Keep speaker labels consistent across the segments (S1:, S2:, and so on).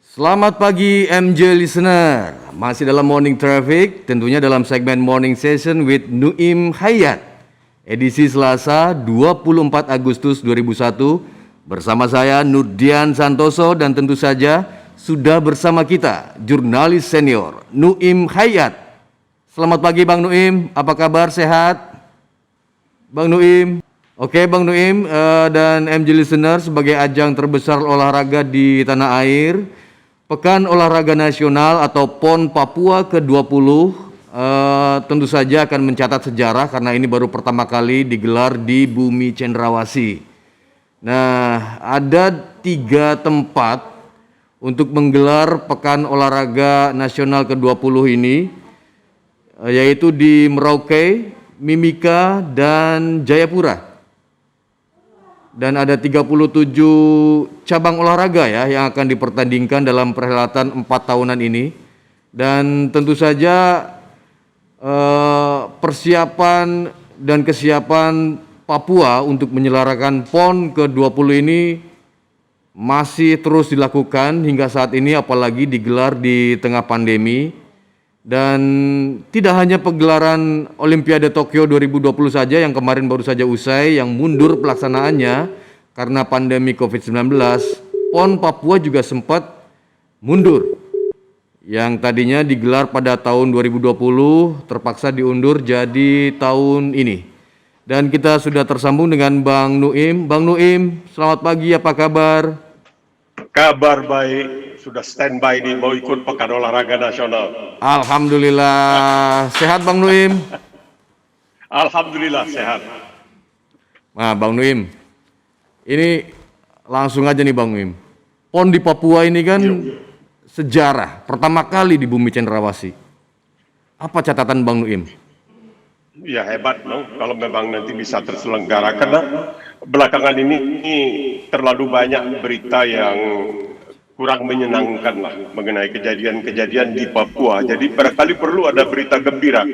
S1: Selamat pagi MJ Listener. Masih dalam Morning Traffic, tentunya dalam segmen Morning Session with Nuim Hayat. Edisi Selasa 24 Agustus 2001 bersama saya Nurdian Santoso dan tentu saja sudah bersama kita jurnalis senior Nuim Hayat. Selamat pagi Bang Nuim, apa kabar, sehat? Bang Nuim. Oke Bang Nuim dan MJ Listener, sebagai ajang terbesar olahraga di tanah air, Pekan Olahraga Nasional atau PON Papua ke-20 tentu saja akan mencatat sejarah karena ini baru pertama kali digelar di Bumi Cendrawasih. Nah, ada 3 tempat untuk menggelar Pekan Olahraga Nasional ke-20 ini, yaitu di Merauke, Mimika, dan Jayapura. Dan ada 37 cabang olahraga ya yang akan dipertandingkan dalam perhelatan 4 tahunan ini. Dan tentu saja persiapan dan kesiapan Papua untuk menyelenggarakan PON ke-20 ini masih terus dilakukan hingga saat ini, apalagi digelar di tengah pandemi. Dan tidak hanya pegelaran Olimpiade Tokyo 2020 saja yang kemarin baru saja usai yang mundur pelaksanaannya karena pandemi COVID-19, PON Papua juga sempat mundur. Yang tadinya digelar pada tahun 2020 terpaksa diundur jadi tahun ini. Dan kita sudah tersambung dengan Bang Nuim. Bang Nuim, selamat pagi, apa kabar?
S2: Kabar baik, sudah standby nih mau ikut Pekan Olahraga Nasional.
S1: Alhamdulillah, sehat Bang Nuim?
S2: Alhamdulillah sehat.
S1: Nah Bang Nuim, ini langsung aja nih Bang Nuim. PON di Papua ini kan sejarah, pertama kali di Bumi Cendrawasih. Apa catatan Bang Nuim?
S2: Ya hebat no, kalau memang nanti bisa terselenggara, karena belakangan ini terlalu banyak berita yang kurang menyenangkan lah mengenai kejadian-kejadian di Papua. Jadi barangkali perlu ada berita gembira.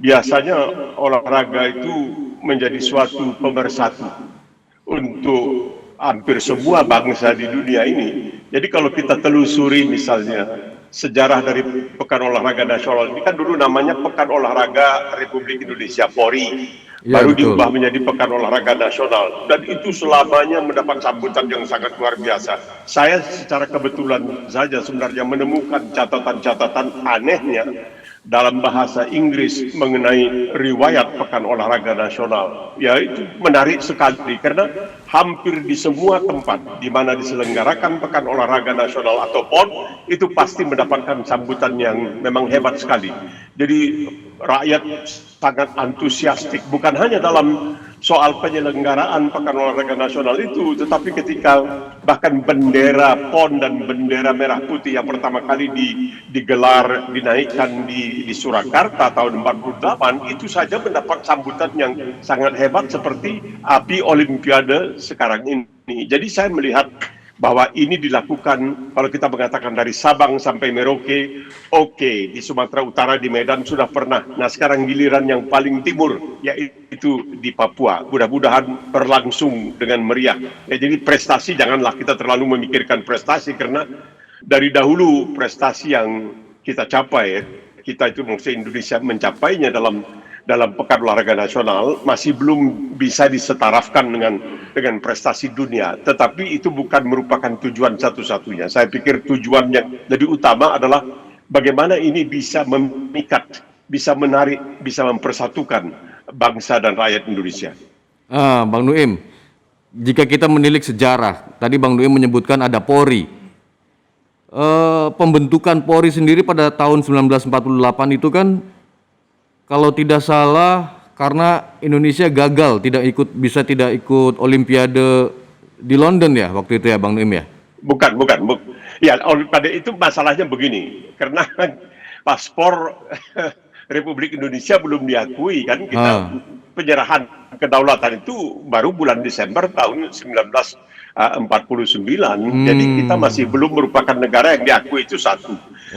S2: Biasanya olahraga itu menjadi suatu pemersatu untuk hampir semua bangsa di dunia ini. Jadi kalau kita telusuri misalnya sejarah dari Pekan Olahraga Nasional ini, kan dulu namanya Pekan Olahraga Republik Indonesia PORI, baru diubah menjadi Pekan Olahraga Nasional, dan itu selamanya mendapat sambutan yang sangat luar biasa. Saya secara kebetulan saja sebenarnya menemukan catatan-catatan anehnya dalam bahasa Inggris mengenai riwayat Pekan Olahraga Nasional. Ya, itu menarik sekali karena hampir di semua tempat di mana diselenggarakan Pekan Olahraga Nasional atau PON itu pasti mendapatkan sambutan yang memang hebat sekali. Jadi rakyat sangat antusiastik, bukan hanya dalam soal penyelenggaraan Pekan Olahraga Nasional itu, tetapi ketika bahkan bendera PON dan bendera merah putih yang pertama kali digelar, dinaikkan di Surakarta tahun 48, itu saja mendapat sambutan yang sangat hebat seperti api Olimpiade sekarang ini. Jadi saya melihat bahwa ini dilakukan, kalau kita mengatakan dari Sabang sampai Merauke, oke, di Sumatera Utara, di Medan sudah pernah. Nah sekarang giliran yang paling timur, yaitu di Papua. Mudah-mudahan berlangsung dengan meriah. Ya, jadi prestasi, janganlah kita terlalu memikirkan prestasi, karena dari dahulu prestasi yang kita capai, kita itu maksudnya Indonesia mencapainya dalam Pekan Olahraga Nasional masih belum bisa disetarafkan dengan prestasi dunia, tetapi itu bukan merupakan tujuan satu-satunya. Saya pikir tujuan yang lebih utama adalah bagaimana ini bisa memikat, bisa menarik, bisa mempersatukan bangsa dan rakyat Indonesia.
S1: Bang Nuim, jika kita menilik sejarah, tadi Bang Nuim menyebutkan ada PORI. Pembentukan PORI sendiri pada tahun 1948 itu kan, kalau tidak salah, karena Indonesia gagal tidak ikut Olimpiade di London ya waktu itu ya Bang Nuim ya?
S2: Bukan. Ya, Olimpiade itu masalahnya begini, karena paspor Republik Indonesia belum diakui kan, kita penyerahan kedaulatan itu baru bulan Desember tahun 1949. Jadi kita masih belum merupakan negara yang diakui, itu satu.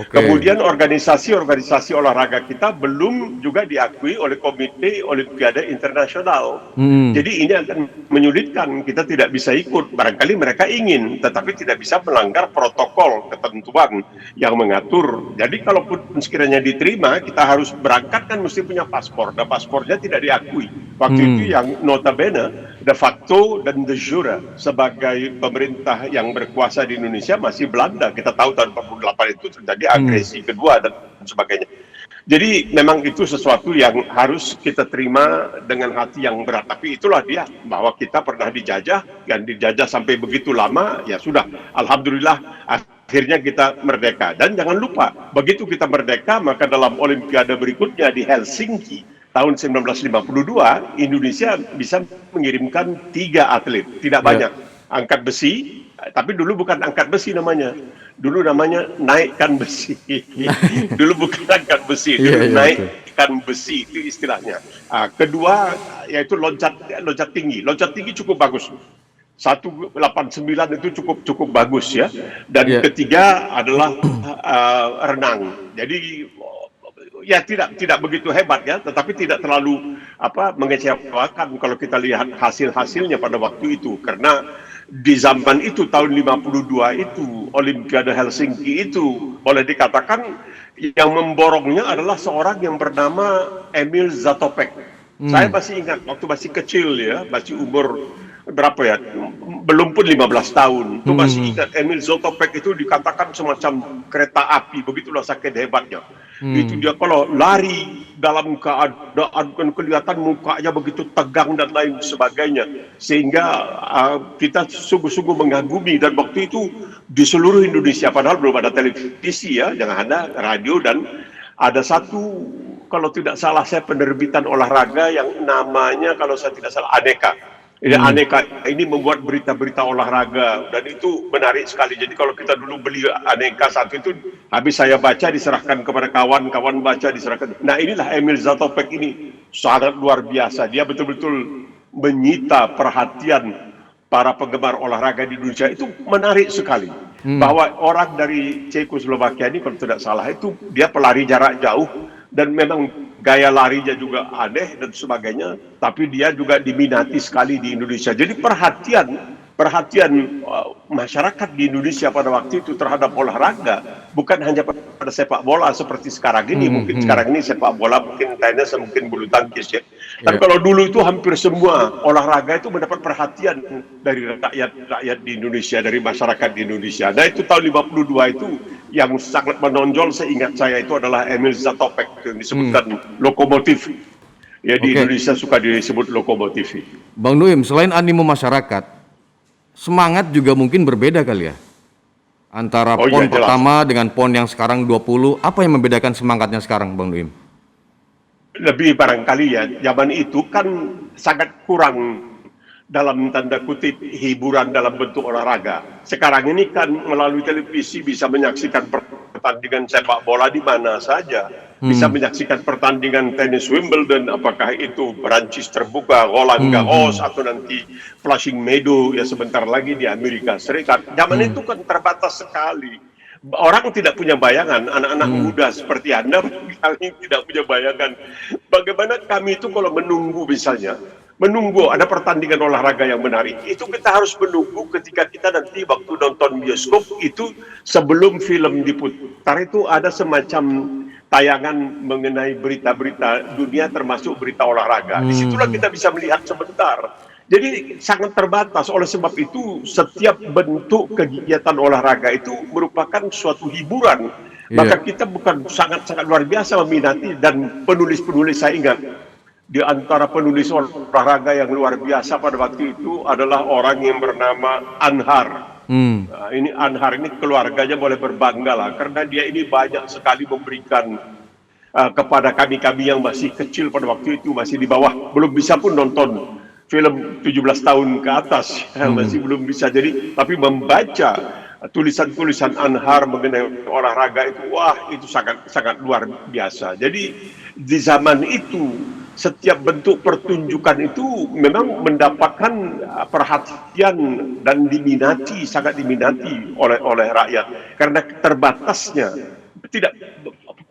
S2: Kemudian organisasi-organisasi olahraga kita belum juga diakui oleh Komite Olimpiade Internasional. Jadi ini akan menyulitkan, kita tidak bisa ikut. Barangkali mereka ingin, tetapi tidak bisa melanggar protokol, ketentuan ketentuan yang mengatur. Jadi kalaupun sekiranya diterima, kita harus berangkat kan mesti punya paspor. Dan paspornya tidak diakui. Waktu itu yang notabene de facto dan de jure sebagai pemerintah yang berkuasa di Indonesia masih Belanda. Kita tahu tahun 48 itu terjadi agresi kedua dan sebagainya. Jadi memang itu sesuatu yang harus kita terima dengan hati yang berat. Tapi itulah dia, bahwa kita pernah dijajah, dan dijajah sampai begitu lama, ya sudah. Alhamdulillah akhirnya kita merdeka. Dan jangan lupa, begitu kita merdeka, maka dalam Olimpiade berikutnya di Helsinki, tahun 1952, Indonesia bisa mengirimkan 3 atlet. Tidak banyak. Angkat besi, tapi dulu bukan angkat besi namanya. Dulu namanya naikkan besi. Dulu bukan angkat besi, dulu naikkan besi, itu istilahnya. Kedua yaitu loncat tinggi. Loncat tinggi cukup bagus. 189 itu cukup bagus ya. Dan ketiga adalah renang. Jadi ya tidak begitu hebat ya, tetapi tidak terlalu mengecewakan kalau kita lihat hasilnya pada waktu itu, karena di zaman itu tahun 52 itu Olimpiade Helsinki itu boleh dikatakan yang memborongnya adalah seorang yang bernama Emil Zatopek. Saya masih ingat waktu masih kecil ya, masih umur berapa ya, belum pun 15 tahun. Itu masih ingat Emil Zatopek itu dikatakan semacam kereta api, begitulah sakit hebatnya. Itu dia kalau lari dalam keadaan kelihatan mukanya begitu tegang dan lain sebagainya, sehingga kita sungguh-sungguh mengagumi. Dan waktu itu di seluruh Indonesia, padahal belum ada televisi ya, jangan ada radio, dan ada satu, kalau tidak salah saya, penerbitan olahraga yang namanya, kalau saya tidak salah, Aneka. Ini Aneka ini membuat berita-berita olahraga, dan itu menarik sekali. Jadi kalau kita dulu beli Aneka satu itu, habis saya baca diserahkan kepada kawan baca diserahkan. Nah inilah Emil Zatopek ini sangat luar biasa. Dia betul-betul menyita perhatian para penggemar olahraga di Indonesia. Itu menarik sekali. Bahwa orang dari Cekoslovakia ini kalau tidak salah itu dia pelari jarak jauh, dan memang gaya larinya juga aneh dan sebagainya, tapi dia juga diminati sekali di Indonesia. Jadi perhatian masyarakat di Indonesia pada waktu itu terhadap olahraga bukan hanya pada sepak bola seperti sekarang ini. Mungkin sekarang ini sepak bola, mungkin tenis, mungkin bulu tangkis ya. Tapi kalau dulu itu hampir semua olahraga itu mendapat perhatian dari rakyat di Indonesia, dari masyarakat di Indonesia. Nah itu tahun 52 itu yang sangat menonjol seingat saya itu adalah Emil Zatopek, yang disebutkan lokomotif. Ya di Indonesia suka disebut lokomotif.
S1: Bang Nuim, selain animo masyarakat, semangat juga mungkin berbeda kali ya? Antara PON pertama dengan PON yang sekarang 20, apa yang membedakan semangatnya sekarang, Bang Nuim?
S2: Lebih barangkali ya, zaman itu kan sangat kurang dalam tanda kutip hiburan dalam bentuk olahraga. Sekarang ini kan melalui televisi bisa menyaksikan pertandingan sepak bola di mana saja. Bisa menyaksikan pertandingan tenis Wimbledon, apakah itu Perancis terbuka, Roland Garros, atau nanti Flushing Meadow ya sebentar lagi di Amerika Serikat. Zaman itu kan terbatas sekali. Orang tidak punya bayangan, anak-anak muda seperti Anda kami tidak punya bayangan. Bagaimana kami itu kalau menunggu misalnya, menunggu ada pertandingan olahraga yang menarik, itu kita harus menunggu ketika kita nanti waktu nonton bioskop itu sebelum film diputar itu ada semacam tayangan mengenai berita-berita dunia termasuk berita olahraga. Disitulah kita bisa melihat sebentar. Jadi sangat terbatas, oleh sebab itu setiap bentuk kegiatan olahraga itu merupakan suatu hiburan. Maka kita bukan sangat-sangat luar biasa meminati, dan penulis-penulis saya ingat, di antara penulis olahraga yang luar biasa pada waktu itu adalah orang yang bernama Anhar. Nah, ini Anhar ini keluarganya boleh berbangga lah, karena dia ini banyak sekali memberikan kepada kami-kami yang masih kecil pada waktu itu, masih di bawah, belum bisa pun nonton film 17 tahun ke atas, masih belum bisa. Jadi tapi membaca tulisan-tulisan Anhar mengenai olahraga itu, wah itu sangat luar biasa. Jadi di zaman itu setiap bentuk pertunjukan itu memang mendapatkan perhatian dan diminati, sangat diminati oleh rakyat, karena terbatasnya. Tidak,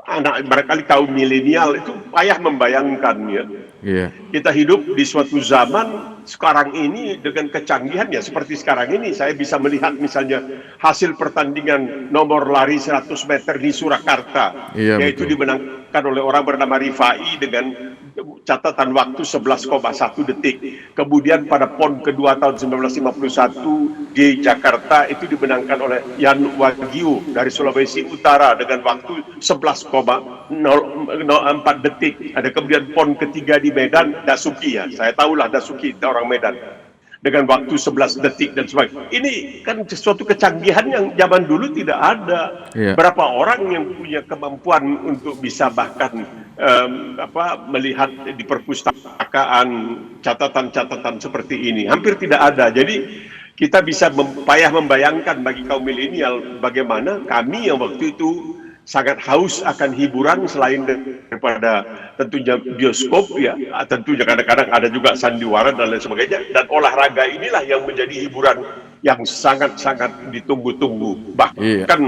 S2: anak barangkali kaum milenial itu payah membayangkan ya,
S1: Iya.
S2: Kita hidup di suatu zaman sekarang ini dengan kecanggihan ya seperti sekarang ini saya bisa melihat misalnya hasil pertandingan nomor lari 100 meter di Surakarta,
S1: Iya,
S2: yaitu
S1: betul.
S2: dimenangkan oleh orang bernama Rifai dengan catatan waktu 11,1 detik. Kemudian pada PON kedua tahun 1951 di Jakarta itu dimenangkan oleh Yan Wagyu dari Sulawesi Utara dengan waktu 11,04 detik. Ada kemudian PON ketiga di Medan, Dasuki ya. Saya tahulah Dasuki, orang Medan. Dengan waktu 11 detik dan sebagainya. Ini kan sesuatu kecanggihan yang zaman dulu tidak ada.
S1: Iya.
S2: Berapa orang yang punya kemampuan untuk bisa bahkan melihat di perpustakaan catatan-catatan seperti ini? Hampir tidak ada. Jadi kita bisa membayangkan bagi kaum milenial bagaimana kami yang waktu itu sangat haus akan hiburan selain daripada tentunya bioskop ya, tentunya kadang-kadang ada juga sandiwara dan lain sebagainya, dan olahraga inilah yang menjadi hiburan yang sangat-sangat ditunggu-tunggu.
S1: Iya.
S2: Bahkan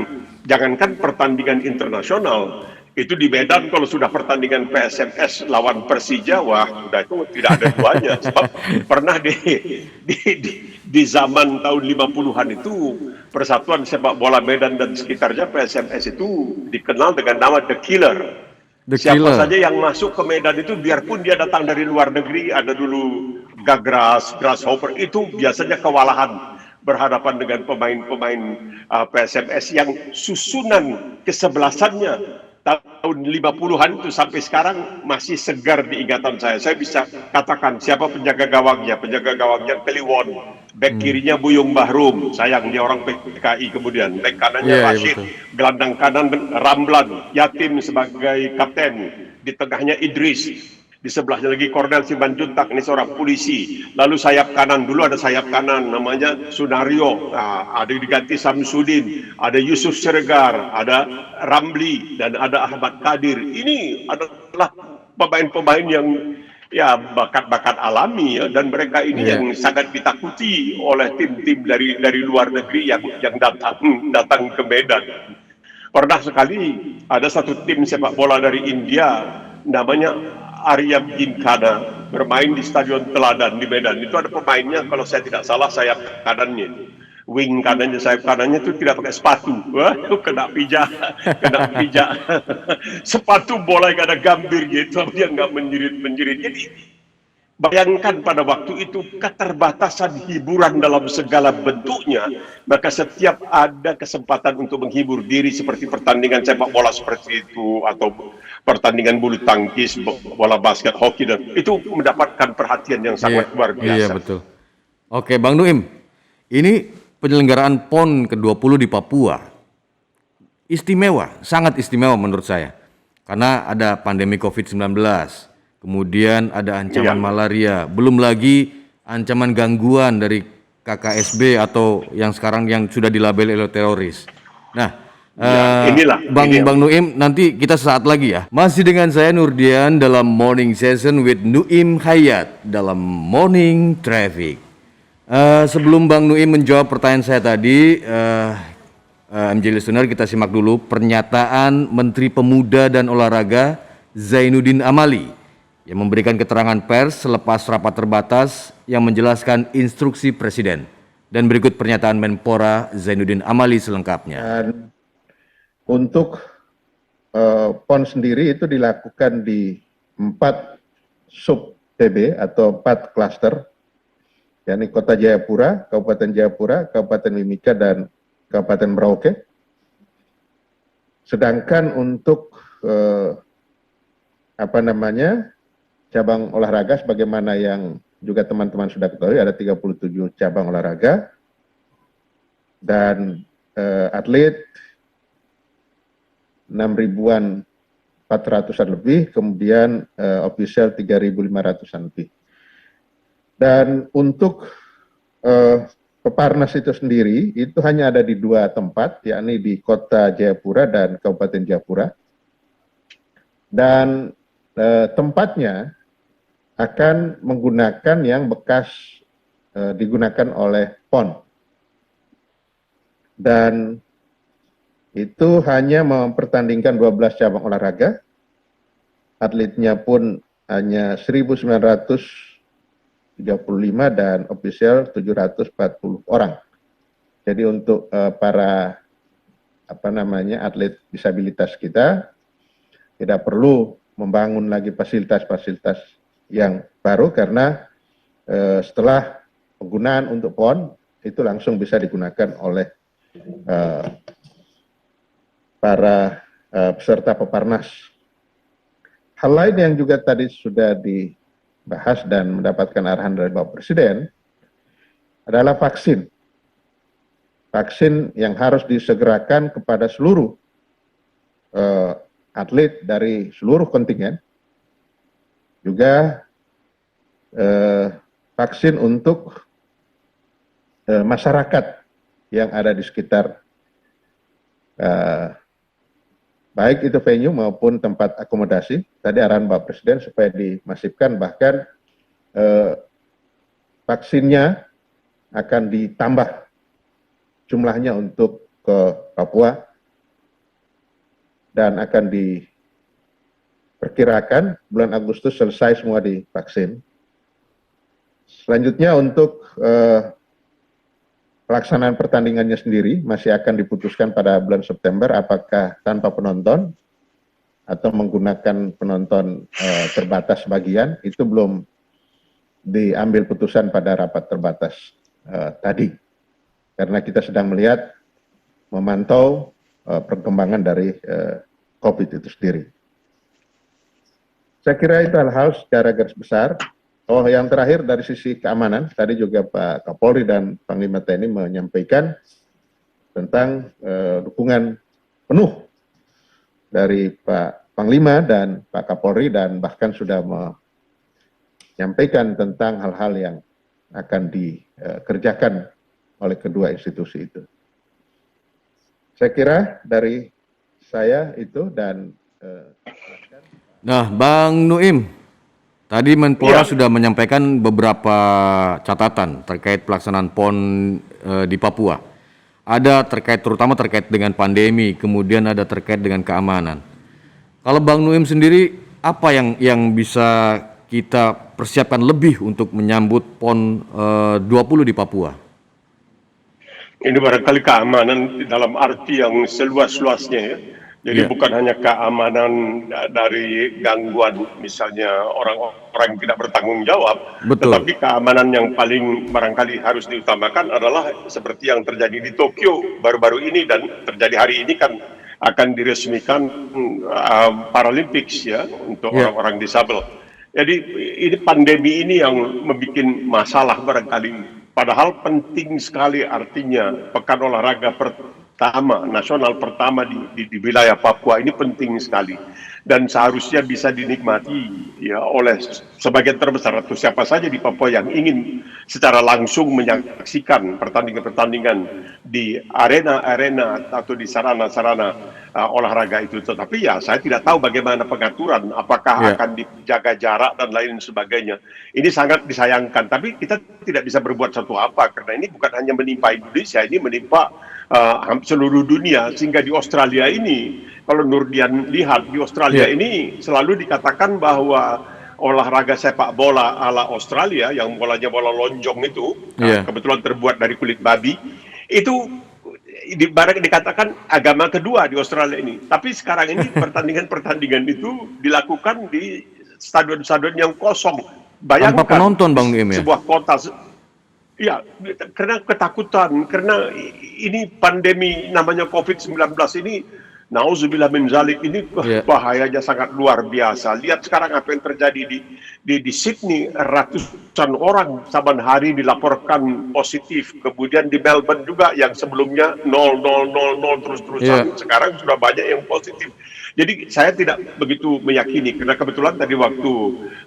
S2: jangankan pertandingan internasional, itu di Medan kalau sudah pertandingan PSMS lawan Persija, wah udah itu tidak ada duanya. Sebab pernah di, di, di zaman tahun 50-an itu Persatuan Sepak Bola Medan dan sekitarnya PSMS itu dikenal dengan nama The Killer.
S1: The
S2: Siapa
S1: Killer.
S2: saja yang masuk ke Medan itu biarpun dia datang dari luar negeri, ada dulu Gagras, Grasshopper, itu biasanya kewalahan berhadapan dengan pemain-pemain PSMS yang susunan kesebelasannya tahun 50-an itu sampai sekarang masih segar di ingatan saya. Saya bisa katakan siapa penjaga gawangnya. Penjaga gawangnya Kliwon, back kirinya Buyung Bahrum, sayang dia orang PKI, kemudian back kanannya
S1: Iya, iya,
S2: Rashid,
S1: betul.
S2: gelandang kanan Ramlan, Yatim sebagai kapten, di tengahnya Idris, di sebelahnya lagi Kornel Simanjuntak, ini seorang polisi. Lalu sayap kanan, dulu ada sayap kanan namanya Sunario, ada diganti Samsudin, ada Yusuf Siregar, ada Ramli, dan ada Ahmad Kadir. Ini adalah pemain-pemain yang ya bakat-bakat alami ya, dan mereka ini
S1: Iya.
S2: yang sangat ditakuti oleh tim-tim dari luar negeri yang datang ke Medan. Pernah sekali ada satu tim sepak bola dari India namanya Arya Ginkana bermain di Stadion Teladan di Medan. Itu ada pemainnya kalau saya tidak salah sayap kanannya. Wing kanannya, sayap kanannya itu tidak pakai sepatu. Wah, kena pijak, kena pijak. Sepatu bola yang ada gambir gitu, dia nggak menjerit-menjerit. Jadi bayangkan pada waktu itu keterbatasan hiburan dalam segala bentuknya, maka setiap ada kesempatan untuk menghibur diri seperti pertandingan sepak bola seperti itu atau pertandingan bulu tangkis, bola basket, hoki, dan itu mendapatkan perhatian yang
S1: Iya.
S2: sangat luar
S1: Iya,
S2: biasa.
S1: betul. Oke, Bang Nuim. Ini penyelenggaraan PON ke-20 di Papua. Istimewa, sangat istimewa menurut saya. Karena ada pandemi COVID-19, kemudian ada ancaman
S2: Iya.
S1: malaria, belum lagi ancaman gangguan dari KKSB atau yang sekarang yang sudah dilabel oleh teroris. Nah,
S2: Ya, inilah
S1: Bang
S2: ini
S1: Bang Nuim, nanti kita sesaat lagi ya. Masih dengan saya Nurdian dalam Morning Session with Nuim Hayat dalam Morning Traffic. Sebelum Bang Nuim menjawab pertanyaan saya tadi, MJ Listener, kita simak dulu pernyataan Menteri Pemuda dan Olahraga Zainuddin Amali yang memberikan keterangan pers selepas rapat terbatas yang menjelaskan instruksi Presiden. Dan berikut pernyataan Menpora Zainuddin Amali selengkapnya.
S3: Dan untuk PON sendiri itu dilakukan di 4 sub TB atau 4 klaster, yakni Kota Jayapura, Kabupaten Jayapura, Kabupaten Mimika, dan Kabupaten Merauke. Sedangkan untuk cabang olahraga sebagaimana yang juga teman-teman sudah ketahui, ada 37 cabang olahraga dan atlet 6.400-an lebih, kemudian official 3.500-an lebih. Dan untuk Peparnas itu sendiri itu hanya ada di 2 tempat, yakni di Kota Jayapura dan Kabupaten Jayapura. Dan tempatnya akan menggunakan yang bekas digunakan oleh PON. Dan itu hanya mempertandingkan 12 cabang olahraga. Atletnya pun hanya 1.935 dan ofisial 740 orang. Jadi untuk para atlet disabilitas kita tidak perlu membangun lagi fasilitas-fasilitas yang baru karena setelah penggunaan untuk PON itu langsung bisa digunakan oleh para peserta Peparnas. Hal lain yang juga tadi sudah dibahas dan mendapatkan arahan dari Bapak Presiden adalah vaksin. Vaksin yang harus disegerakan kepada seluruh atlet dari seluruh kontingen. Juga vaksin untuk masyarakat yang ada di sekitar baik itu venue maupun tempat akomodasi. Tadi arahan Bapak Presiden supaya dimasifkan, bahkan vaksinnya akan ditambah jumlahnya untuk ke Papua dan akan diperkirakan bulan Agustus selesai semua divaksin. Selanjutnya untuk pelaksanaan pertandingannya sendiri masih akan diputuskan pada bulan September apakah tanpa penonton atau menggunakan penonton terbatas bagian. Itu belum diambil putusan pada rapat terbatas tadi. Karena kita sedang melihat, memantau perkembangan dari COVID itu sendiri. Saya kira itu hal-hal secara garis besar. Oh, yang terakhir dari sisi keamanan, tadi juga Pak Kapolri dan Panglima TNI menyampaikan tentang dukungan penuh dari Pak Panglima dan Pak Kapolri dan bahkan sudah menyampaikan tentang hal-hal yang akan dikerjakan oleh kedua institusi itu. Saya kira dari saya itu dan
S1: Nah, Bang Nuim, tadi Menpora sudah menyampaikan beberapa catatan terkait pelaksanaan PON di Papua. Ada terutama terkait dengan pandemi, kemudian ada terkait dengan keamanan. Kalau Bang Nuim sendiri, apa yang bisa kita persiapkan lebih untuk menyambut PON 20 di Papua?
S2: Ini barangkali keamanan dalam arti yang seluas-luasnya ya. Jadi bukan hanya keamanan dari gangguan misalnya orang-orang yang tidak bertanggung jawab, tetapi keamanan yang paling barangkali harus diutamakan adalah seperti yang terjadi di Tokyo baru-baru ini dan terjadi hari ini kan akan diresmikan Paralympics ya untuk orang-orang disabel. Jadi ini pandemi ini yang membuat masalah barangkali. Padahal penting sekali artinya pekan olahraga pertama, nasional pertama di wilayah Papua ini penting sekali. Dan seharusnya bisa dinikmati ya oleh sebagian terbesar atau siapa saja di Papua yang ingin secara langsung menyaksikan pertandingan-pertandingan di arena-arena atau di sarana-sarana olahraga itu. Tetapi ya saya tidak tahu bagaimana pengaturan, apakah akan dijaga jarak dan lain sebagainya. Ini sangat disayangkan, tapi kita tidak bisa berbuat satu apa karena ini bukan hanya menimpa Indonesia, ini menimpa seluruh dunia. Sehingga di Australia ini, kalau Nurdian lihat di Australia ini selalu dikatakan bahwa olahraga sepak bola ala Australia yang bolanya bola lonjong itu kebetulan terbuat dari kulit babi itu dikatakan agama kedua di Australia ini. Tapi sekarang ini pertandingan-pertandingan itu dilakukan di stadion-stadion yang kosong. Bayangkan
S1: tanpa penonton, Bang Nuim, ya?
S2: Sebuah kota, ya karena ketakutan, karena ini pandemi namanya COVID-19 ini, nauzubillah min zalik, ini bahayanya sangat luar biasa. Lihat sekarang apa yang terjadi di Sydney, ratusan orang saban hari dilaporkan positif. Kemudian di Melbourne juga yang sebelumnya 0 terus-terusan, sekarang sudah banyak yang positif. Jadi saya tidak begitu meyakini, karena kebetulan tadi waktu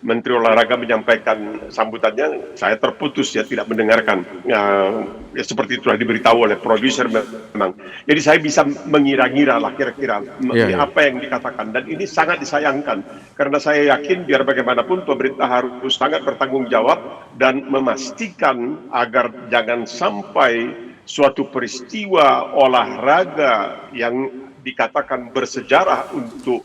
S2: Menteri Olahraga menyampaikan sambutannya, saya terputus ya, tidak mendengarkan. Ya seperti itu telah diberitahu oleh produser memang. Jadi saya bisa mengira-ngira lah kira-kira apa yang dikatakan, dan ini sangat disayangkan karena saya yakin biar bagaimanapun pemerintah harus sangat bertanggung jawab dan memastikan agar jangan sampai suatu peristiwa olahraga yang dikatakan bersejarah untuk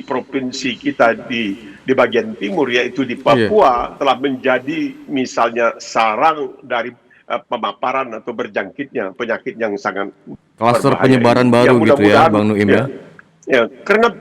S2: provinsi kita di bagian timur, yaitu di Papua, telah menjadi misalnya sarang dari pemaparan atau berjangkitnya penyakit yang sangat
S1: Klaster
S2: berbahaya
S1: penyebaran
S2: ini.
S1: baru
S2: Yang
S1: gitu ya,
S2: mudah-mudahan,
S1: Bang Nuim ya.
S2: Ya,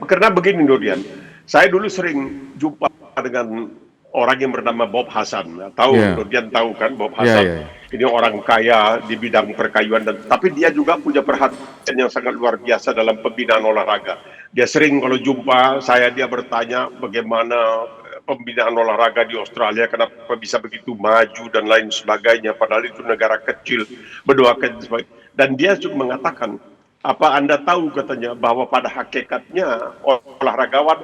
S2: karena begini Nurian, saya dulu sering jumpa dengan orang yang bernama Bob Hasan. Tahu, Nurian tahu kan Bob Hasan? Ini orang kaya di bidang perkayuan, tapi dia juga punya perhatian yang sangat luar biasa dalam pembinaan olahraga. Dia sering kalau jumpa saya, dia bertanya bagaimana pembinaan olahraga di Australia, kenapa bisa begitu maju dan lain sebagainya, padahal itu negara kecil, benua kecil. Dan dia juga mengatakan, apa Anda tahu, katanya, bahwa pada hakikatnya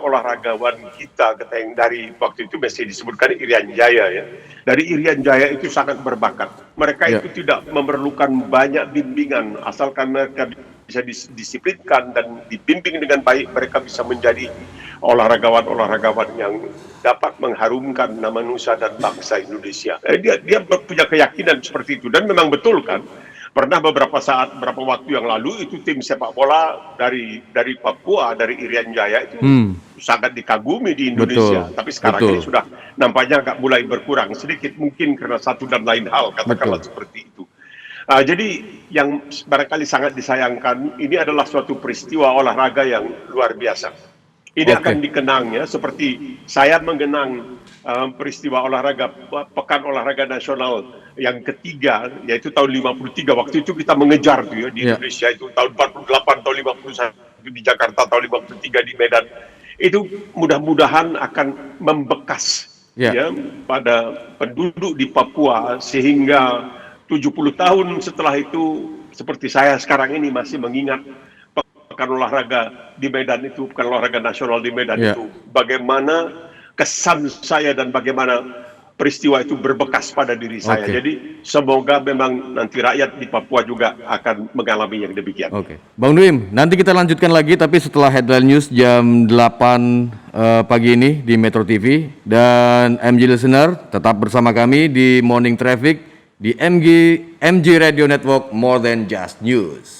S2: olahragawan kita, kata yang dari waktu itu masih disebutkan Irian Jaya ya. Dari Irian Jaya itu sangat berbakat. Mereka itu tidak memerlukan banyak bimbingan, asalkan mereka bisa disiplinkan dan dibimbing dengan baik, mereka bisa menjadi olahragawan yang dapat mengharumkan nama nusa dan bangsa Indonesia. Dia punya keyakinan seperti itu, dan memang betul kan. Pernah beberapa waktu yang lalu itu tim sepak bola dari Papua, dari Irian Jaya itu sangat dikagumi di Indonesia. Tapi sekarang ini sudah nampaknya agak mulai berkurang sedikit, mungkin karena satu dan lain hal, katakanlah seperti itu. Jadi yang barangkali sangat disayangkan, ini adalah suatu peristiwa olahraga yang luar biasa. Ini akan dikenangnya seperti saya mengenang peristiwa olahraga, Pekan Olahraga Nasional yang ketiga, yaitu tahun 53. Waktu itu kita mengejar tuh ya, di Indonesia itu tahun 48, tahun 51 di Jakarta, tahun 53 di Medan. Itu mudah-mudahan akan membekas ya pada penduduk di Papua, sehingga 70 tahun setelah itu, seperti saya sekarang ini masih mengingat Pekan Olahraga di Medan itu, Pekan Olahraga Nasional di Medan itu, bagaimana kesan saya dan bagaimana peristiwa itu berbekas pada diri saya. Jadi semoga memang nanti rakyat di Papua juga akan mengalami yang demikian.
S1: Bang Nuim, nanti kita lanjutkan lagi tapi setelah headline news jam 8 pagi ini di Metro TV. Dan MG Listener tetap bersama kami di Morning Traffic di MG Radio Network, More Than Just News.